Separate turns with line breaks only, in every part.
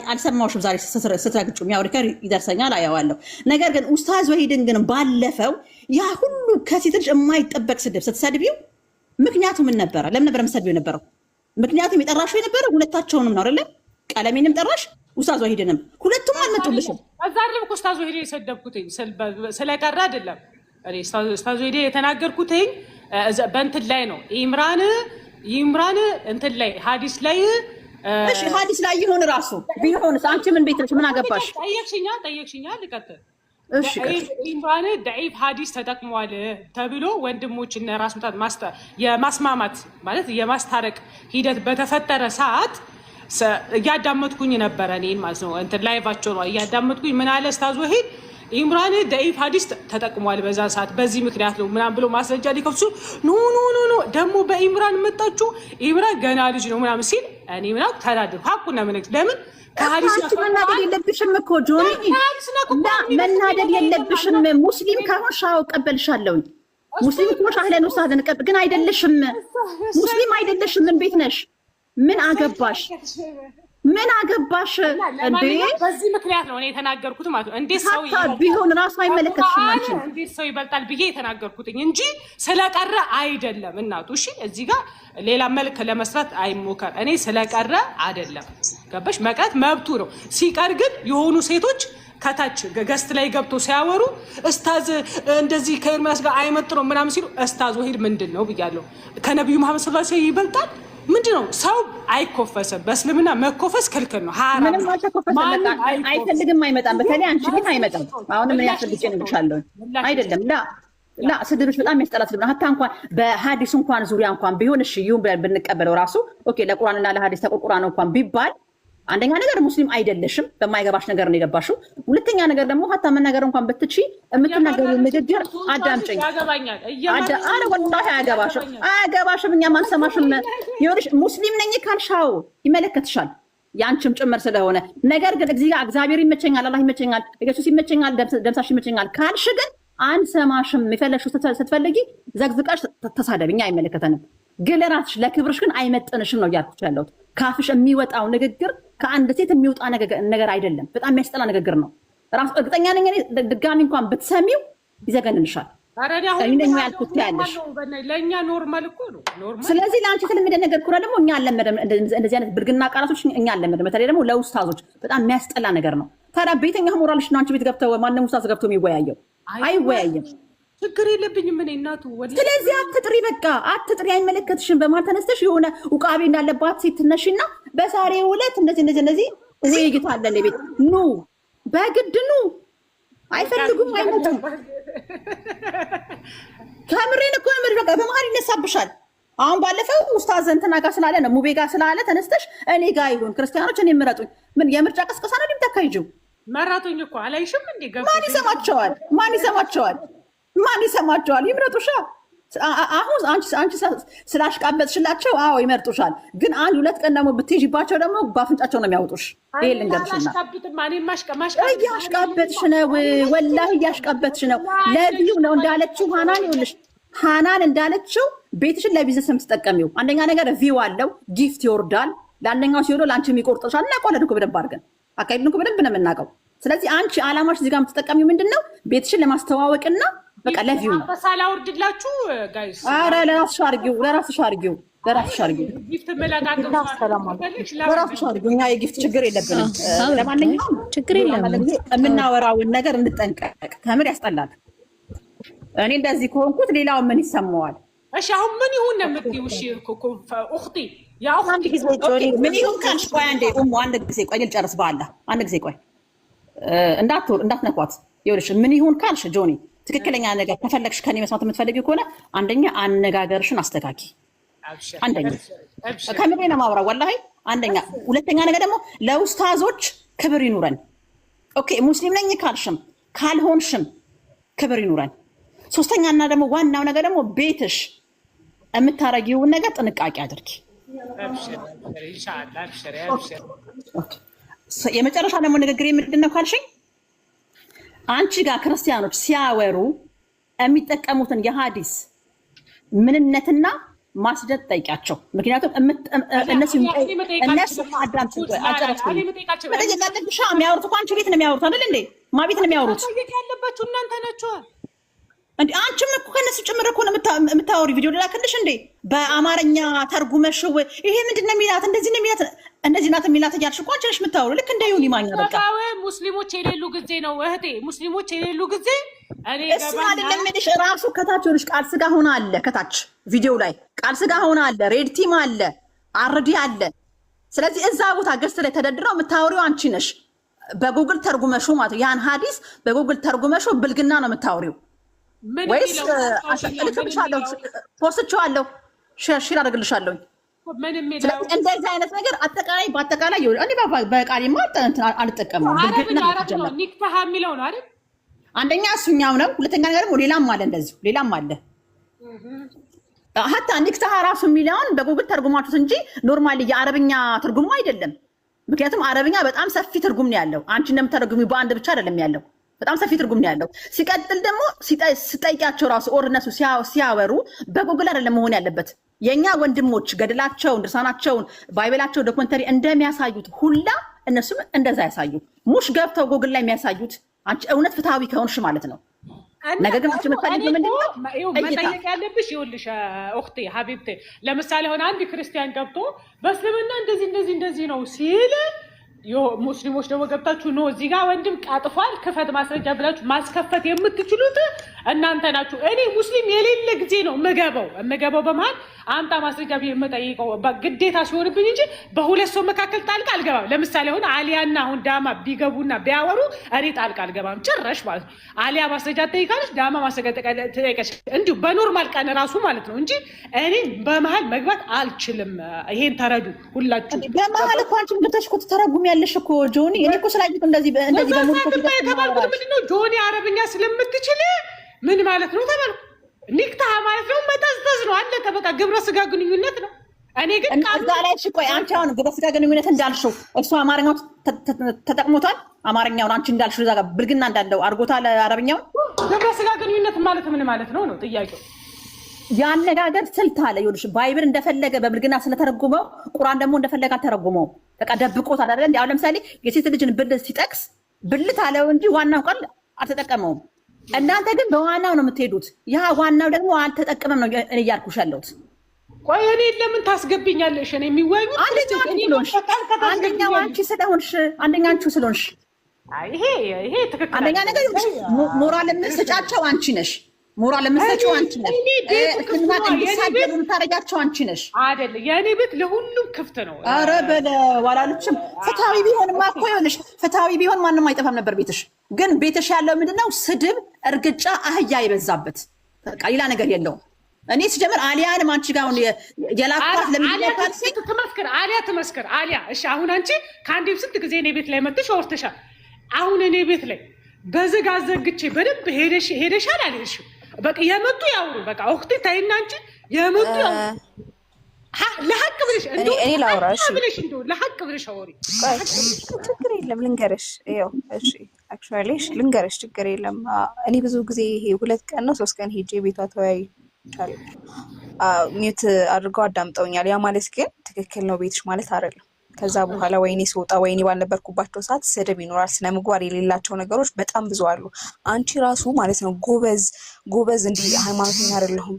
አልሰማሁሽም ዛሬ ስትረግጩ የሚያወሪከ ይደርሰኛል አያዋለሁ። ነገር ግን ኡስታዝ ወሂድን ግን ባለፈው ያ ሁሉ ከሴት ልጅ የማይጠበቅ ስድብ ስትሰድቢው ምክንያቱ ምን ነበረ? ለምን ነበር የምትሰድቢው የነበረው? ምክንያቱም የጠራሽው የነበረው ሁለታቸውንም ነው አይደለ? ቀለሜንም ጠራሽ ኡስታዝ ወሂድንም፣ ሁለቱም አልመጡልሽም።
እዛ አይደለም ኡስታዝ ወሂድ የሰደብኩትኝ ስለቀረ አይደለም። እኔ ኡስታዝ ወሂድ የተናገርኩትኝ በእንትን ላይ ነው። ኢምራን እንትን ላይ ሀዲስ ላይ
እሺ ሀዲስ ላይ ይሁን ራሱ ቢሆንስ አንቺ ምን ቤት ነሽ? ምን አገባሽ?
ጠየቅሽኛ ልቀጥል። ኢምራን ደዒፍ ሀዲስ ተጠቅሟል ተብሎ ወንድሞችና ራስ ምታት የማስማማት ማለት የማስታረቅ ሂደት በተፈጠረ ሰዓት እያዳመጥኩኝ ነበረ። እኔን ማለት ነው እንትን ላይቫቸው ነው እያዳመጥኩኝ። ምን አለ ኡስታዝ ወሂድ ኢምራን ደዒፍ ሀዲስ ተጠቅሟል በዛ ሰዓት በዚህ ምክንያት ነው ምናምን ብሎ ማስረጃ ሊከፍሱ ኖ ደግሞ በኢምራን መጣችሁ ኢምራን ገና ልጅ ነው ምናምን ሲል እኔ ምናምን ተናደድኩ። ሀቁና ምን ለምን ከሀዲስ
መናደድ የለብሽም እኮ ጆኒ፣ መናደድ የለብሽም። ሙስሊም ከሆንሽ እቀበልሻለሁ። ሙስሊም ከሆንሽ አህለን ኡስታዝን ግን አይደለሽም። ሙስሊም አይደለሽም። ምን ቤት ነሽ? ምን አገባሽ? ምን አገባሽ እንዴ?
በዚህ ምክንያት ነው እኔ የተናገርኩት ማለት ነው። እንዴት ሰው
ቢሆን ራሱ አይመለከትሽም አንቺ።
እንዴት ሰው ይበልጣል ብዬ የተናገርኩት እንጂ ስለቀረ አይደለም እናቱ። እሺ እዚህ ጋር ሌላ መልክ ለመስራት አይሞከር። እኔ ስለቀረ አይደለም ገባሽ? መቅረት መብቱ ነው። ሲቀር ግን የሆኑ ሴቶች ከታች ገስት ላይ ገብቶ ሲያወሩ ኡስታዝ እንደዚህ ከኤርሚያስ ጋር አይመጥነው ምናምን ሲሉ ኡስታዝ ወሂድ ምንድነው ብያለሁ። ከነብዩ መሐመድ ሰለላሁ ዐለይሂ ወሰለም ይበልጣል ምንድነው? ሰው አይኮፈስም። በእስልምና መኮፈስ ክልክል ነው።
ምንም አይፈልግም፣ አይመጣም። በተለይ አንቺ ቤት አይመጣም። አሁን ምን ያፈልግ እንልሻለሁ አይደለም። ላ ስድብሽ በጣም ያስጠላ ስድብ ነው። ሀታ እንኳን በሀዲስ እንኳን ዙሪያ እንኳን ቢሆን እሺ ይሁን ብንቀበለው ራሱ ኦኬ፣ ለቁርአንና ለሀዲስ ተቆርቁራን እንኳን ቢባል አንደኛ ነገር ሙስሊም አይደለሽም፣ በማይገባሽ ነገር ነው የገባሽው። ሁለተኛ ነገር ደግሞ ሀታ መናገር እንኳን ብትቺ የምትናገሪው ንግግር አዳምጪኝ። አረ ወላሂ አያገባሽም፣ እኛም አንሰማሽም። ይኸውልሽ ሙስሊም ነኝ ካልሻው ይመለከትሻል፣ ያንቺም ጭምር ስለሆነ። ነገር ግን እግዚአብሔር ይመቸኛል፣ አላህ ይመቸኛል፣ ኢየሱስ ይመቸኛል፣ ደምሳሽ ይመቸኛል ካልሽ ግን አንሰማሽም። የፈለግሽው ስትፈልጊ ዘግዝቃሽ ተሳደብ፣ እኛ አይመለከተንም። ግን ለራስሽ ለክብርሽ ግን አይመጥንሽም ነው እያልኩሽ ያለሁት። ካፍሽ የሚወጣው ንግግር ከአንድ ሴት የሚወጣ ነገር አይደለም። በጣም የሚያስጠላ ንግግር ነው። ራሱ እርግጠኛ ነኝ ድጋሚ እንኳን ብትሰሚው ይዘገንልሻል። ያልኩት ያለሽ
ለእኛ ኖርማል እኮ ነው።
ስለዚህ ለአንቺ የተለመደ ነገር እኮ ደግሞ እኛ አልለመደም። እንደዚህ አይነት ብልግና ቃላቶች እኛ አልለመደም። በተለይ ደግሞ ለኡስታዞች በጣም የሚያስጠላ ነገር ነው። ታዲያ ቤተኛ ሞራልሽ ነው አንቺ ቤት ገብተው ማንም ኡስታዝ ገብተው የሚወያየው? አይወያየም።
ችግር የለብኝም እኔ እናቱ።
ስለዚህ አትጥሪ፣ በቃ አትጥሪ፣ አይመለከትሽም። በማን ተነስተሽ የሆነ ውቃቤ እንዳለባት ሴት ትነሽና በዛሬው ዕለት እንደዚህ ውይይት አለን ቤት ኑ፣ በግድ ኑ። አይፈልጉም፣ አይመጡም። ከምሬን እኮ በቃ በመሀል ይነሳብሻል። አሁን ባለፈው ኡስታዝ እንትና ጋር ስላለ ነው ሙቤ ጋር ስላለ ተነስተሽ እኔ ጋር ይሁን ክርስቲያኖች እኔ ምረጡኝ። ምን የምርጫ ቀስቀሳ ነው እንደምታካሂጂው?
መራቶኝ እኮ አላይሽም እንዴ?
ማን ይሰማቸዋል? ማን ይሰማቸዋል? ይምረጡሻ። አሁን አንቺ ስላሽቃበጥሽላቸው አዎ ይመርጡሻል። ግን አንድ ሁለት ቀን ደግሞ ብትይዥባቸው ደግሞ ባፍንጫቸው ነው የሚያወጡሽ። ይሄ ልንገርሽና እያሽቃበጥሽ ነው፣ ወላሂ እያሽቃበጥሽ ነው። ለቢዩ ነው እንዳለችው ሃናን ይኸውልሽ፣ ሃናን እንዳለችው ቤትሽን ለቢዝነስ የምትጠቀሚው አንደኛ ነገር ቪው አለው፣ ጊፍት ይወርዳል። ለአንደኛው ሲወዶ ለአንቺ የሚቆርጥሻል። እናውቀዋለን እኮ በደንብ አድርገን አካሄዱን እኮ በደንብ ነው የምናውቀው። ስለዚህ አንቺ አላማሽ እዚህ ጋር የምትጠቀሚው ምንድን ነው? ቤትሽን ለማስተዋወቅና በቃ ለቪው ነው።
ሳላወርድላችሁ ጋይስ፣
ኧረ ለራስሽ አድርጊው።
ጊፍት መላጣቀም
ለራስሽ አድርጊው። እኛ የጊፍት ችግር የለብንም። ለማንኛውም ችግር የለም። የምናወራውን ነገር እንጠንቀቅ። ከምር ያስጠላል። እኔ እንደዚህ ከሆንኩት ሌላው ምን ይሰማዋል?
እሺ አሁን ምን ይሁን ነው የምትይው? እሺ ኡኽቲ ያ ኡኽቲ
ምን ይሁን ካልሽ ቆይ አንድ ጊዜ ቆይ ልጨርስ። በአላህ አንድ ጊዜ ቆይ እንዳትነኳት። ይኸውልሽ ምን ይሁን ካልሽ ጆኒ ትክክለኛ ነገር ከፈለግሽ ከኔ መስማት የምትፈልጊው ከሆነ አንደኛ አነጋገርሽን አስተካኪ። አንደኛ ከምሬ ነው የማወራው ወላሂ። አንደኛ ሁለተኛ ነገር ደግሞ ለኡስታዞች ክብር ይኑረን። ኦኬ ሙስሊም ነኝ ካልሽም ካልሆንሽም ክብር ይኑረን። ሶስተኛና ደግሞ ዋናው ነገር ደግሞ ቤትሽ የምታረጊውን ነገር ጥንቃቄ አድርጊ። የመጨረሻ ደግሞ ንግግር ምንድን ነው ካልሽኝ አንቺ ጋር ክርስቲያኖች ሲያወሩ የሚጠቀሙትን የሀዲስ ምንነትና ማስደት ጠይቂያቸው። ምክንያቱም እነሱ አዳምጡ የሚያወሩት እኮ አንቺ ቤት ነው የሚያወሩት አይደል እንዴ? ማ ቤት ነው የሚያወሩት?
ያለባችሁ እናንተ ናችሁ
እንዴ? አንቺም እኮ ከነሱ ጭምር እኮ ነው የምታወሪ። ቪዲዮ ልላክልሽ እንዴ? በአማርኛ ተርጉመሽው ይሄ ምንድን ነው የሚላት እንደዚህ ነው የሚላት እንደዚህ ናት የሚላት እያልሽ እኮ አንቺ ነሽ የምታወሩ። ልክ እንደ ዮኒ ማኛ በቃ
ሙስሊሞች የሌሉ ጊዜ ነው እህቴ፣ ሙስሊሞች የሌሉ ጊዜ
እሱ አይደለም የምልሽ። ራሱ ከታች ሆነሽ ቃል ስጋ ሆነ አለ፣ ከታች ቪዲዮ ላይ ቃል ስጋ ሆነ አለ፣ ሬድ ቲም አለ፣ አርዲ አለ። ስለዚህ እዛ ቦታ ገዝት ላይ ተደድረው የምታወሪው አንቺ ነሽ። በጉግል ተርጉመሹ ማለት ያን ሀዲስ በጉግል ተርጉመሹ ብልግና ነው የምታወሪው ወይስ? ልክልሻለሁ፣ ፖስትቼዋለሁ፣ ሼር አደርግልሻለሁ። እንደዚህ አይነት ነገር አጠቃላይ በአጠቃላይ እኔ በቃሌማ አልጠቀምም።
ኒክታሃ የሚለው ነው አይደል?
አንደኛ እሱኛው ነው። ሁለተኛ ነገር ደግሞ ሌላም አለ፣ እንደዚሁ ሌላም አለ። ሀታ ኒክታሃ ራሱ የሚለውን በጉግል ተርጉማችሁት እንጂ ኖርማሊ የአረብኛ ትርጉሙ አይደለም። ምክንያቱም አረብኛ በጣም ሰፊ ትርጉም ነው ያለው። አንቺ እንደምታደርጉሚው በአንድ ብቻ አይደለም ያለው፣ በጣም ሰፊ ትርጉም ነው ያለው። ሲቀጥል ደግሞ ሲጠይቃቸው ራሱ ኦርነሱ ሲያወሩ በጉግል አይደለም መሆን ያለበት። የኛ ወንድሞች ገድላቸውን፣ ድርሳናቸውን፣ ባይበላቸው ዶክመንተሪ እንደሚያሳዩት ሁላ እነሱም እንደዛ ያሳዩ። ሙሽ ገብተው ጉግል ላይ የሚያሳዩት አንቺ እውነት ፍትሃዊ ከሆንሽ ማለት ነው። ነገር ግን አንቺ የምትፈልጊው ምንድን ነው?
መጠየቅ ያለብሽ ይኸውልሽ ኡክቴ ሀቢብቴ፣ ለምሳሌ ሆነ አንድ ክርስቲያን ገብቶ በእስልምና እንደዚህ ነው ሲል ሙስሊሞች ደግሞ ገብታችሁ ነው እዚህ ጋር ወንድም ቃጥፏል ክፈት ማስረጃ ብላችሁ ማስከፈት የምትችሉት እናንተ ናችሁ። እኔ ሙስሊም የሌለ ጊዜ ነው የምገባው በመሀል አምጣ ማስረጃ ብዬ የምጠይቀው ግዴታ ሲሆንብኝ እንጂ በሁለት ሰው መካከል ጣልቃ አልገባም። ለምሳሌ አሁን አሊያና አሁን ዳማ ቢገቡና ቢያወሩ እኔ ጣልቃ አልገባም ጭራሽ ማለት ነው። አሊያ ማስረጃ ትጠይቃለች፣ ዳማ ማስረጃ ትጠይቃለች፣ እንዲሁ በኖርማል ቀን ራሱ ማለት ነው እንጂ እኔ በመሀል መግባት አልችልም። ይሄን ተረዱ ሁላችሁ።
በመሀል እኮ አንቺ ገብተሽ እኮ ትተረጉሚያለሽ እኮ ጆኒ። እኔ እኮ ስላየሁት እንደዚህ በሙሉ
የተባልኩት ምንድን ነው ጆኒ አረብኛ ስለምትችል ምን ማለት ነው ተባለ። ኒክታሃ ማለት ነው መጠዝጠዝ ነው፣ አለቀ በቃ። ግብረ ስጋ ግንኙነት ነው። እኔ ግን
እዛ ላይ ቆይ አንቺ አሁን ግብረ ስጋ ግንኙነት እንዳልሽው እሱ አማርኛው ተጠቅሞታል። አማርኛውን አንቺ እንዳልሽው እዛ ጋር ብልግና እንዳለው አድርጎታል አረብኛው።
ግብረ ስጋ ግንኙነት ማለት ምን ማለት ነው ነው ጥያቄው።
ያነጋገር ስልት አለ። ይኸውልሽ ባይብል እንደፈለገ በብልግና ስለተረጉመው ቁርአን ደግሞ እንደፈለገ አልተረጉመው። በቃ ደብቆታል አይደል እንዴ? አሁን ለምሳሌ የሴት ልጅን ብልት ሲጠቅስ ብልት አለው እንጂ ዋናው ቃል አልተጠቀመውም። እናንተ ግን በዋናው ነው የምትሄዱት። ያ ዋናው ደግሞ አልተጠቀመም ነው እያልኩሽ ያለሁት።
ቆይ እኔ ለምን ታስገብኛለሽ? እኔ የሚወዩት
አንደኛው አንቺ ስለሆንሽ
ይሄ ትክክል።
አንደኛ ነገር ሞራል የምትሰጫቸው አንቺ ነሽ። ሞራል የምትሰጪው አንቺ ነሽ። እንዲሳደሩ የምታደርጊያቸው አንቺ ነሽ
አይደል? የእኔ ቤት ለሁሉም ክፍት ነው።
ኧረ በለው አላለችም። ፍትሃዊ ቢሆንማ እኮ ይኸውልሽ፣ ፍትሃዊ ቢሆን ማንም አይጠፋም ነበር ቤትሽ። ግን ቤትሽ ያለው ምንድነው? ስድብ፣ እርግጫ፣ አህያ የበዛበት በቃ ሌላ ነገር የለውም። እኔ ሲጀምር አሊያንም አንቺ ጋር አሁን የላኳት
ትመስክር፣ አሊያ ትመስክር። አሊያ እሺ፣ አሁን አንቺ ከአንዴም ስንት ጊዜ እኔ ቤት ላይ መጥተሽ አውርተሻል። አሁን እኔ ቤት ላይ በዝግ አዘግቼ በደንብ ሄደሻል አልሄድሽም? በቃ የመጡ ያውሩ። በቃ ወቅት ታይና አንቺ የመጡ ያውሩ። ለሐቅ ብለሽ
እኔ ላውራሽ
ለሐቅ ብለሽ አውሪ።
ችግር የለም ልንገርሽ። ይኸው እሺ አክቹዋሊ ልንገርሽ ችግር የለም። እኔ ብዙ ጊዜ ይሄ 2 ቀን ነው 3 ቀን ሄጄ ቤቷ ተወያይቻለሁ። ሚዩት አድርገው አዳምጠውኛል። ያ ማለት ግን ትክክል ነው ቤትሽ ማለት አይደለም። ከዛ በኋላ ወይኔ ስወጣ ወይኔ ባልነበርኩባቸው ሰዓት ስድብ ይኖራል። ስነ ምግባር የሌላቸው ነገሮች በጣም ብዙ አሉ። አንቺ ራሱ ማለት ነው ጎበዝ እንዲህ ሃይማኖተኛ አይደለሁም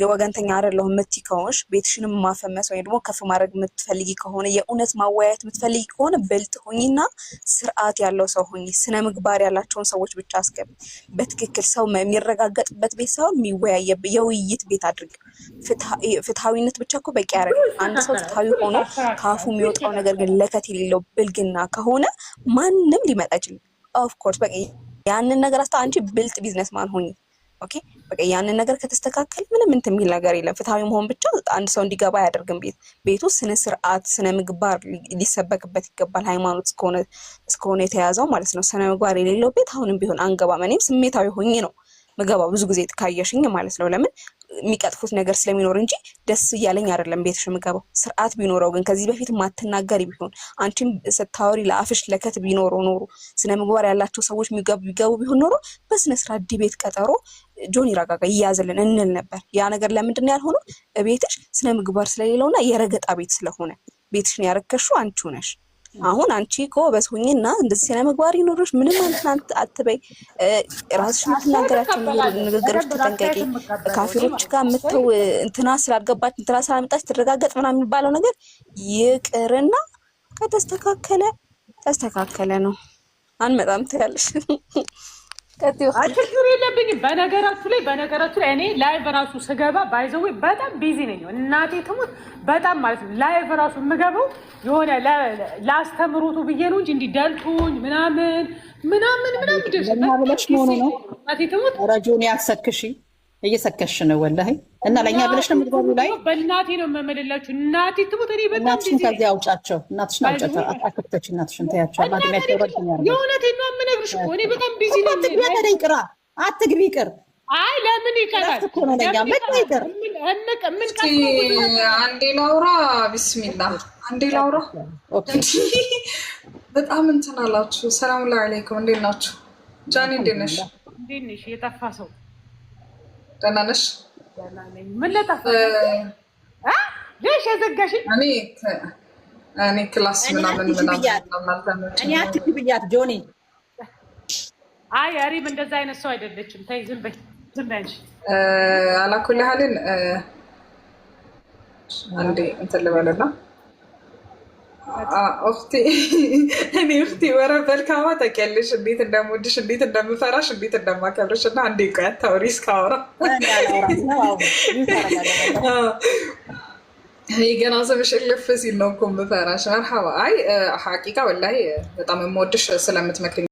ወገንተኛ አይደለሁም የምትይ ከሆንሽ ቤትሽንም ማፈመስ ወይም ደግሞ ከፍ ማድረግ የምትፈልጊ ከሆነ የእውነት ማወያየት የምትፈልጊ ከሆነ ብልጥ ሆኚና ስርዓት ያለው ሰው ሆኚ። ስነ ምግባር ያላቸውን ሰዎች ብቻ አስገቢ። በትክክል ሰው የሚረጋገጥበት ቤት ሳይሆን የሚወያየበት የውይይት ቤት አድርግ። ፍትሃዊነት ብቻ እኮ በቂ አይደለም። አንድ ሰው ፍትሃዊ ሆኖ ከአፉ የሚወጣው ነገር ግን ለከት የሌለው ብልግና ከሆነ ማንም ሊመጣ ይችላል። ኦፍኮርስ በቃ ያንን ነገር አንቺ ብልጥ ቢዝነስማን ሆኚ። ኦኬ በቃ ያንን ነገር ከተስተካከል ምንም እንትን የሚል ነገር የለም። ፍትሃዊ መሆን ብቻ አንድ ሰው እንዲገባ አያደርግም። ቤቱ ስነ ስርዓት ስነ ምግባር ሊሰበክበት ይገባል። ሃይማኖት እስከሆነ የተያዘው ማለት ነው። ስነ ምግባር የሌለው ቤት አሁንም ቢሆን አንገባም። እኔም ስሜታዊ ሆኜ ነው ምገባው ብዙ ጊዜ ካየሽኝ ማለት ነው። ለምን የሚቀጥፉት ነገር ስለሚኖር እንጂ ደስ እያለኝ አይደለም ቤትሽ የምገባው። ስርዓት ቢኖረው ግን ከዚህ በፊት ማትናገሪ ቢሆን አንቺም ስታወሪ ለአፍሽ ለከት ቢኖረው ኖሮ ስነ ምግባር ያላቸው ሰዎች ቢገቡ ቢሆን ኖሮ በስነ ስርዓት ዲቤት ቀጠሮ ጆኒ ረጋጋ ይያዝልን እንል ነበር። ያ ነገር ለምንድን ነው ያልሆነው? ቤትሽ ስነ ምግባር ስለሌለውና የረገጣ ቤት ስለሆነ ቤትሽን ያረከሽው አንቺው ነሽ። አሁን አንቺ ጎበዝ ሁኚና እንደዚህ ስነ ምግባር ይኖርሽ ምንም አንተ አትበይ። ራስሽ የምትናገራቸው ንግግሮች ተጠንቀቂ። ካፊሮች ጋር መተው እንትና ስላልገባች እንትና ስላልመጣች ትረጋገጥ ምናምን የሚባለው ነገር ይቅርና ተስተካከለ ነው። አንመጣም ትያለሽ።
ችግር የለብኝም። በነገራችሁ ላይ እኔ ላይቭ ራሱ ስገባ ባይዘዌ በጣም ቢዚ ነኝ። እናቴ ትሙት በጣም ማለት ነው። ላይቭ ራሱ የምገባው የሆነ ላስተምሩቱ ብዬ ነው እንጂ እንዲህ ደልቶኝ ምናምን
ብለሽ መሆኑ ነው።
እናቴ ትሙት
ረጆን ያሰክሽ እየሰከሽ ነው ወላሂ። እና ለእኛ ብለሽ ነው የምትገቡ ላይ
በእናቴ ነው የምመልላችሁ። እናቴ ትሙት እኔ በጣም
እናትሽን ከዚያ አውጫቸው። እናትሽን አውጫቸው። አታክፍተች እናትሽን ተያቸው።
የእውነቴን ነው የምነግርሽ እኮ እኔ በጣም ቢዚ ነኝ።
አትግቢ ቅር
አይ ለምን ይቀራል?
አንዴ ላውራ። ቢስሚላ አንዴ ላውራ። በጣም እንትን አላችሁ። ሰላም አለይኩም። እንዴት ናችሁ? ጃኒ እንዴት ነሽ?
እንዴት ነሽ? የጠፋ ሰው
ደህና ነሽ?
ምን ለጠፋ ለሽ የዘጋሽኝ?
እኔ ክላስ ምናምን
እኔ አትግቢያት ጆኒ።
አይ አሪም እንደዛ አይነት ሰው አይደለችም። ተይ ዝም በይ አንቺ።
አላኩል ያህልን አንዴ እንትን ልበልና እኔ ወረ በልካማ ታውቂያለሽ እንዴት እንደምወድሽ እንዴት እንደምፈራሽ እንዴት እንደማከብርሽ እና አንዴ ቆይ አታውሪ እስካወራ ገና ስምሽ እልፍ ሲል ነው እኮ የምፈራሽ። መርሐባ። አይ ሐቂቃ ወላሂ በጣም የምወድሽ ስለምትመክሪኝ